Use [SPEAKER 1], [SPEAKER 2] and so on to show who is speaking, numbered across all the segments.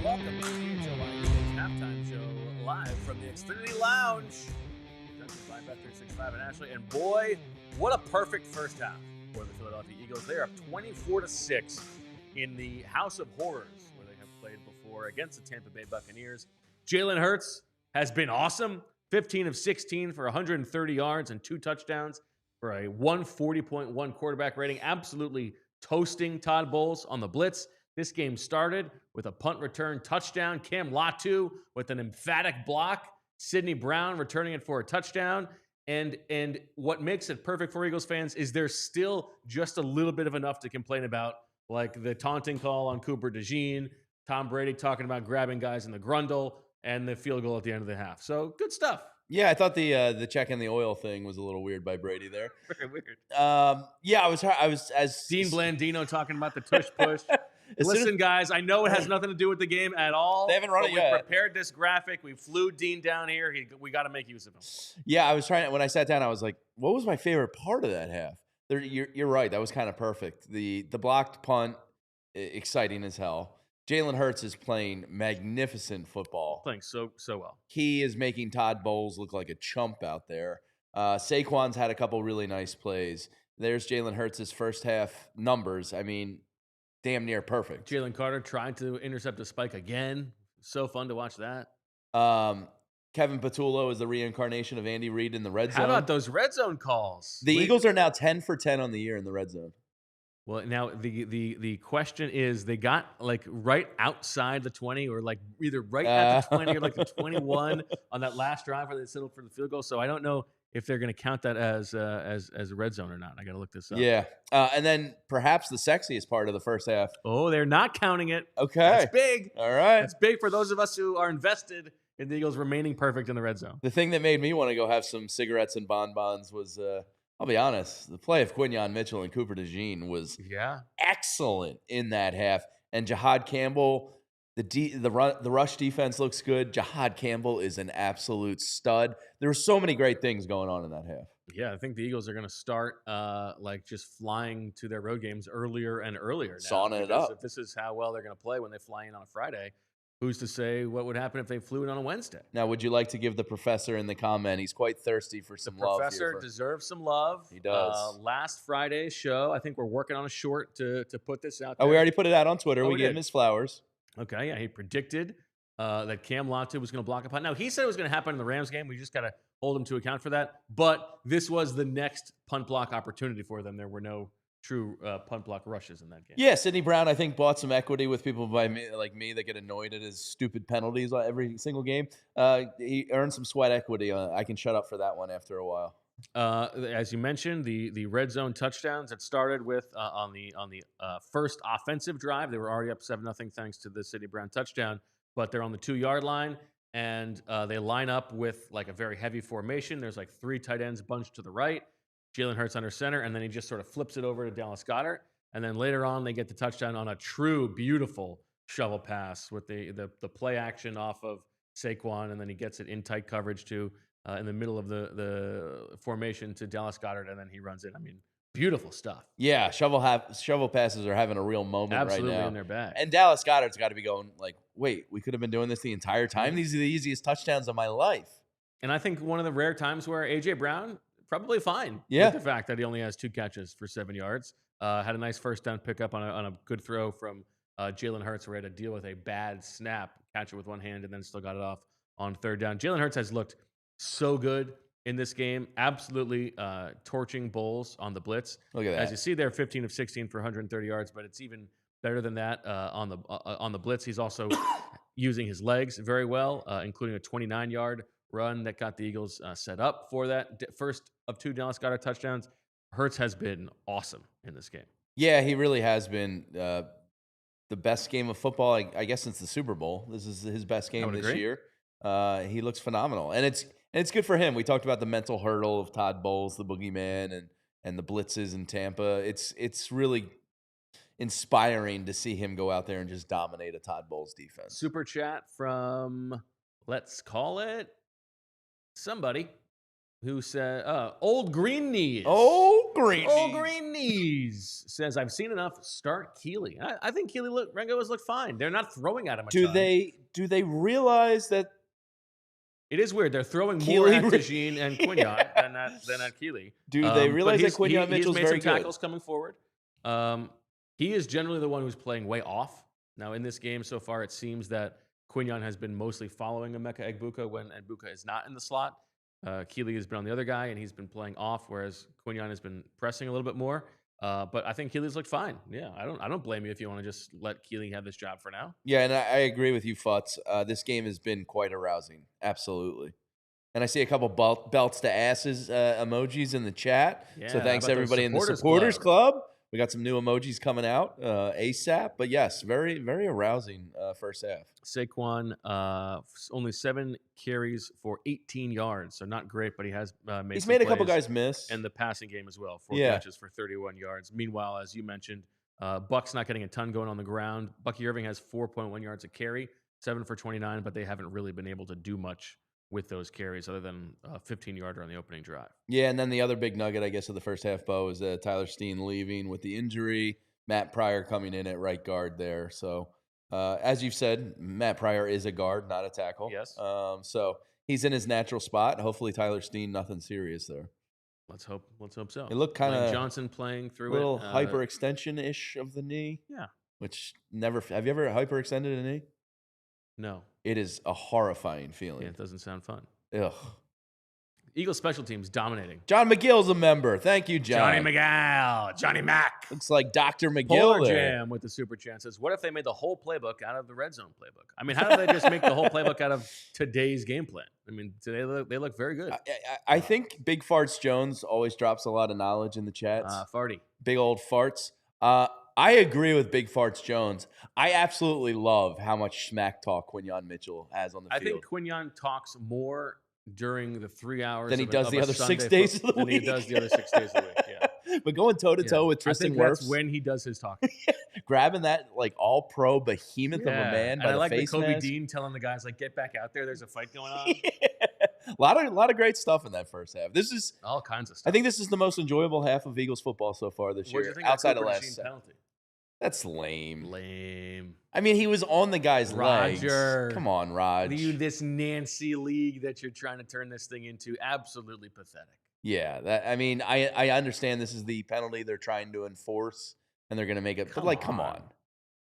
[SPEAKER 1] Welcome to PHLY Eagles halftime show live from the Xfinity Lounge. Presented by Bet365 and Ashley. And boy, what a perfect first half for the Philadelphia Eagles. They're up 24-6 in the House of Horrors, where they have played before against the Tampa Bay Buccaneers. Jalen Hurts has been awesome. 15 of 16 for 130 yards and 2 touchdowns for a 140.1 quarterback rating. Absolutely toasting Todd Bowles on the blitz. This game started with a punt return touchdown. Cam Latu with an emphatic block. Sidney Brown returning it for a touchdown. And what makes it perfect for Eagles fans is there's still just a little bit of enough to complain about, like the taunting call on Cooper DeJean, Tom Brady talking about grabbing guys in the grundle, and the field goal at the end of the half. So good stuff.
[SPEAKER 2] Yeah, I thought the checking the oil thing was a little weird by Brady there.
[SPEAKER 1] Very weird.
[SPEAKER 2] Yeah, I was as
[SPEAKER 1] Dean Blandino talking about the tush push. Listen, guys, I know it has nothing to do with the game at all.
[SPEAKER 2] They haven't run it
[SPEAKER 1] we
[SPEAKER 2] yet.
[SPEAKER 1] Prepared this graphic. We flew Dean down here. We got to make use of him.
[SPEAKER 2] Yeah, I was trying. When I sat down, I was like, "What was my favorite part of that half?" You're right. That was kind of perfect. The blocked punt, exciting as hell. Jalen Hurts is playing magnificent football.
[SPEAKER 1] Playing so well.
[SPEAKER 2] He is making Todd Bowles look like a chump out there. Saquon's had a couple really nice plays. There's Jalen Hurts' first half numbers. I mean, damn near perfect.
[SPEAKER 1] Jalen Carter trying to intercept a spike again. So fun to watch that.
[SPEAKER 2] Kevin Patullo is the reincarnation of Andy Reid in the red zone.
[SPEAKER 1] How about those red zone calls?
[SPEAKER 2] The Eagles are now 10 for 10 on the year in the red zone.
[SPEAKER 1] Well, now the question is, they got like right outside the 20, or like either right at the 20 or like the 21 on that last drive where they settled for the field goal. So I don't know if they're going to count that as a red zone or not. I got to look this up.
[SPEAKER 2] Yeah, and then perhaps the sexiest part of the first half.
[SPEAKER 1] Oh, they're not counting it.
[SPEAKER 2] Okay,
[SPEAKER 1] that's big.
[SPEAKER 2] All right,
[SPEAKER 1] that's big for those of us who are invested in the Eagles remaining perfect in the red zone.
[SPEAKER 2] The thing that made me want to go have some cigarettes and bonbons was, I'll be honest, the play of Quinyon Mitchell and Cooper DeJean was excellent in that half. And Jahad Campbell, the rush defense looks good. Jahad Campbell is an absolute stud. There were so many great things going on in that half.
[SPEAKER 1] Yeah, I think the Eagles are going to start like just flying to their road games earlier and earlier now.
[SPEAKER 2] Sawing it up.
[SPEAKER 1] If this is how well they're going to play when they fly in on a Friday, who's to say what would happen if they flew in on a Wednesday?
[SPEAKER 2] Now, would you like to give the professor in the comment? He's quite thirsty for some love.
[SPEAKER 1] The professor deserves some love.
[SPEAKER 2] He does.
[SPEAKER 1] Last Friday's show, I think we're working on a short to put this out there.
[SPEAKER 2] Oh, we already put it out on Twitter. We gave him his flowers.
[SPEAKER 1] Okay, yeah, he predicted that Cam Latu was going to block a punt. Now, he said it was going to happen in the Rams game. We just got to hold him to account for that. But this was the next punt block opportunity for them. There were no true punt block rushes in that game.
[SPEAKER 2] Yeah, Sidney Brown, I think, bought some equity with people like me that get annoyed at his stupid penalties every single game. He earned some sweat equity. I can shut up for that one after a while.
[SPEAKER 1] As you mentioned, the red zone touchdowns that started with on the first offensive drive. They were already up 7-0 thanks to the Sidney Brown touchdown, but they're on the 2-yard line, and they line up with like a very heavy formation. There's like 3 tight ends bunched to the right. Jalen Hurts under center, and then he just sort of flips it over to Dallas Goedert. And then later on, they get the touchdown on a true, beautiful shovel pass with the play action off of Saquon, and then he gets it in tight coverage to in the middle of the formation to Dallas Goedert, and then he runs it. I mean, beautiful stuff.
[SPEAKER 2] Yeah, shovel passes are having a real moment
[SPEAKER 1] Absolutely
[SPEAKER 2] right now.
[SPEAKER 1] In their bag.
[SPEAKER 2] And Dallas Goedert's got to be going like, wait, we could have been doing this the entire time? Mm-hmm. These are the easiest touchdowns of my life.
[SPEAKER 1] And I think one of the rare times where A.J. Brown probably fine
[SPEAKER 2] with
[SPEAKER 1] the fact that he only has 2 catches for 7 yards. Had a nice first down pickup on a good throw from Jalen Hurts, where he had to deal with a bad snap, catch it with one hand, and then still got it off on 3rd down. Jalen Hurts has looked so good in this game, absolutely torching Bowles on the blitz.
[SPEAKER 2] Look at that.
[SPEAKER 1] As you see there, 15 of 16 for 130 yards, but it's even better than that on the blitz. He's also using his legs very well, including a 29-yard run that got the Eagles set up for that first of 2 Dallas Goedert touchdowns. Hurts has been awesome in this game.
[SPEAKER 2] Yeah, he really has been the best game of football, I guess, since the Super Bowl. This is his best game this year. He looks phenomenal, and it's good for him. We talked about the mental hurdle of Todd Bowles, the boogeyman, and the blitzes in Tampa. It's really inspiring to see him go out there and just dominate a Todd Bowles defense.
[SPEAKER 1] Super chat from, let's call it somebody who said, Old Green Knees.
[SPEAKER 2] Old Green
[SPEAKER 1] Knees says, I've seen enough. Start Keeley. I think Keeley Rengo has looked fine. They're not throwing at him a ton.
[SPEAKER 2] Do they realize that?
[SPEAKER 1] It is weird. They're throwing more at DeJean and Quinyon than at Keeley.
[SPEAKER 2] Do they realize that Quinyon Mitchell's very good?
[SPEAKER 1] He's made some tackles coming forward. He is generally the one who's playing way off. Now, in this game so far, it seems that Quinyon has been mostly following Emeka Egbuka when Egbuka is not in the slot. Keeley has been on the other guy, and he's been playing off, whereas Quinyon has been pressing a little bit more. But I think Keeley's looked fine. Yeah, I don't blame you if you want to just let Keeley have this job for now.
[SPEAKER 2] Yeah, and I agree with you, Futz. This game has been quite arousing. Absolutely. And I see a couple belts to asses emojis in the chat. Yeah, so thanks everybody in the supporters club. We got some new emojis coming out ASAP. But yes, very, very arousing first half.
[SPEAKER 1] Saquon, only 7 carries for 18 yards. So not great, but he has made
[SPEAKER 2] a couple guys miss.
[SPEAKER 1] And the passing game as well. 4 catches for 31 yards. Meanwhile, as you mentioned, Bucs not getting a ton going on the ground. Bucky Irving has 4.1 yards a carry, 7 for 29, but they haven't really been able to do much with those carries other than a 15-yarder on the opening drive.
[SPEAKER 2] Yeah, and then the other big nugget, I guess, of the first half, Bo, is Tyler Steen leaving with the injury. Matt Pryor coming in at right guard there. So, as you've said, Matt Pryor is a guard, not a tackle.
[SPEAKER 1] Yes.
[SPEAKER 2] So he's in his natural spot. Hopefully Tyler Steen, nothing serious there.
[SPEAKER 1] Let's hope so.
[SPEAKER 2] It looked kind of
[SPEAKER 1] Johnson playing through
[SPEAKER 2] a little hyperextension-ish of the knee.
[SPEAKER 1] Yeah.
[SPEAKER 2] Which never – have you ever hyperextended a knee?
[SPEAKER 1] No.
[SPEAKER 2] It is a horrifying feeling.
[SPEAKER 1] Yeah, it doesn't sound fun.
[SPEAKER 2] Ugh.
[SPEAKER 1] Eagles special teams dominating.
[SPEAKER 2] John McGill's a member. Thank you, John.
[SPEAKER 1] Johnny Mac.
[SPEAKER 2] Looks like Dr. McGill
[SPEAKER 1] Polar
[SPEAKER 2] there.
[SPEAKER 1] Jam with the super chances. What if they made the whole playbook out of the red zone playbook? I mean, how did they just make the whole playbook out of today's game plan? I mean, today they look very good.
[SPEAKER 2] I think Big Farts Jones always drops a lot of knowledge in the chats.
[SPEAKER 1] Farty.
[SPEAKER 2] Big old farts. I agree with Big Farts Jones. I absolutely love how much smack talk Quinyon Mitchell has on the field.
[SPEAKER 1] I think Quinyon talks more during the 3 hours
[SPEAKER 2] than he does the other 6 days of the week.
[SPEAKER 1] Than he does the other 6 days of the week, yeah.
[SPEAKER 2] But going toe-to-toe with Tristan Wirfs.
[SPEAKER 1] That's when he does his talking.
[SPEAKER 2] Grabbing that, like, all-pro behemoth of a man by the face mask.
[SPEAKER 1] And I like the Kobe Dean telling the guys, like, get back out there. There's a fight going on.
[SPEAKER 2] A lot of great stuff in that first half. This is
[SPEAKER 1] all kinds of stuff.
[SPEAKER 2] I think this is the most enjoyable half of Eagles football so far this year.
[SPEAKER 1] What do you think
[SPEAKER 2] outside
[SPEAKER 1] of
[SPEAKER 2] last
[SPEAKER 1] penalty?
[SPEAKER 2] That's lame.
[SPEAKER 1] Lame.
[SPEAKER 2] I mean, he was on the guy's legs.
[SPEAKER 1] Roger.
[SPEAKER 2] Come on, Raj.
[SPEAKER 1] This Nancy league that you're trying to turn this thing into, absolutely pathetic.
[SPEAKER 2] Yeah, I understand this is the penalty they're trying to enforce, and they're going to make it. Come on.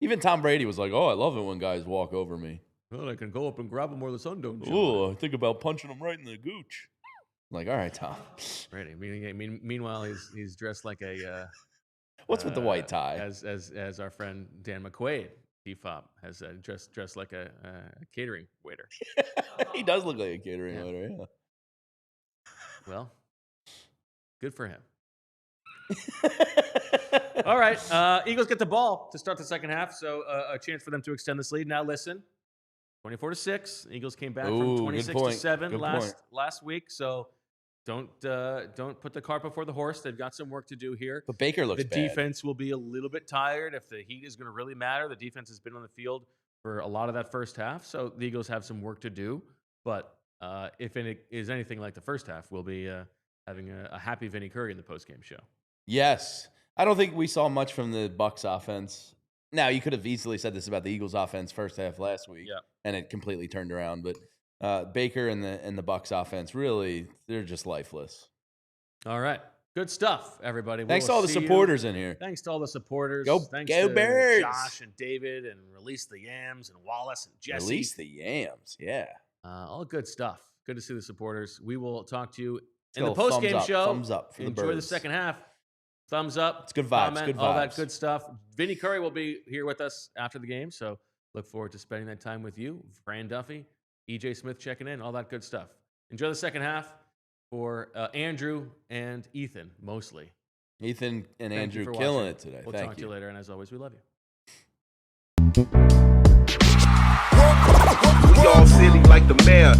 [SPEAKER 2] Even Tom Brady was like, "Oh, I love it when guys walk over me.
[SPEAKER 1] Well, I can go up and grab them where the sun don't shine.
[SPEAKER 2] Oh, I think about punching them right in the gooch." I'm like, all right, Tom.
[SPEAKER 1] Brady. Meanwhile, he's dressed like a.
[SPEAKER 2] What's with the white tie?
[SPEAKER 1] As our friend Dan McQuaid, DFOP, has dressed like a catering waiter.
[SPEAKER 2] He does look like a catering waiter, yeah.
[SPEAKER 1] Well, good for him. All right, Eagles get the ball to start the second half, so a chance for them to extend this lead. Now listen, 24-6. Eagles came back from 26-7 last week, so don't put the cart before the horse. They've got some work to do here.
[SPEAKER 2] But Baker looks bad.
[SPEAKER 1] The defense will be a little bit tired if the heat is going to really matter. The defense has been on the field for a lot of that first half, so the Eagles have some work to do. But if it is anything like the first half, we'll be having a happy Vinny Curry in the postgame show.
[SPEAKER 2] Yes. I don't think we saw much from the Bucs offense. Now, you could have easily said this about the Eagles offense first half last week, and it completely turned around. But Baker and the Bucs offense, really, they're just lifeless.
[SPEAKER 1] All right. Good stuff, everybody.
[SPEAKER 2] Thanks to all the supporters in here.
[SPEAKER 1] Thanks to all the supporters.
[SPEAKER 2] Thanks to
[SPEAKER 1] Birds. Josh and David and Release the Yams and Wallace and Jesse.
[SPEAKER 2] Release the Yams, yeah.
[SPEAKER 1] All good stuff. Good to see the supporters. We will talk to you in the postgame show.
[SPEAKER 2] Thumbs up for the Birds.
[SPEAKER 1] Enjoy the second half. Thumbs up.
[SPEAKER 2] It's good vibes.
[SPEAKER 1] Comment,
[SPEAKER 2] good vibes.
[SPEAKER 1] All that good stuff. Vinny Curry will be here with us after the game, so look forward to spending that time with you. Fran Duffy, EJ Smith checking in, all that good stuff. Enjoy the second half for Andrew and Ethan, mostly.
[SPEAKER 2] Ethan and
[SPEAKER 1] Thank
[SPEAKER 2] Andrew
[SPEAKER 1] you for
[SPEAKER 2] killing
[SPEAKER 1] watching.
[SPEAKER 2] it today.
[SPEAKER 1] We'll
[SPEAKER 2] Thank
[SPEAKER 1] talk to you later, and as always, we love you.
[SPEAKER 3] We all silly like the mayor.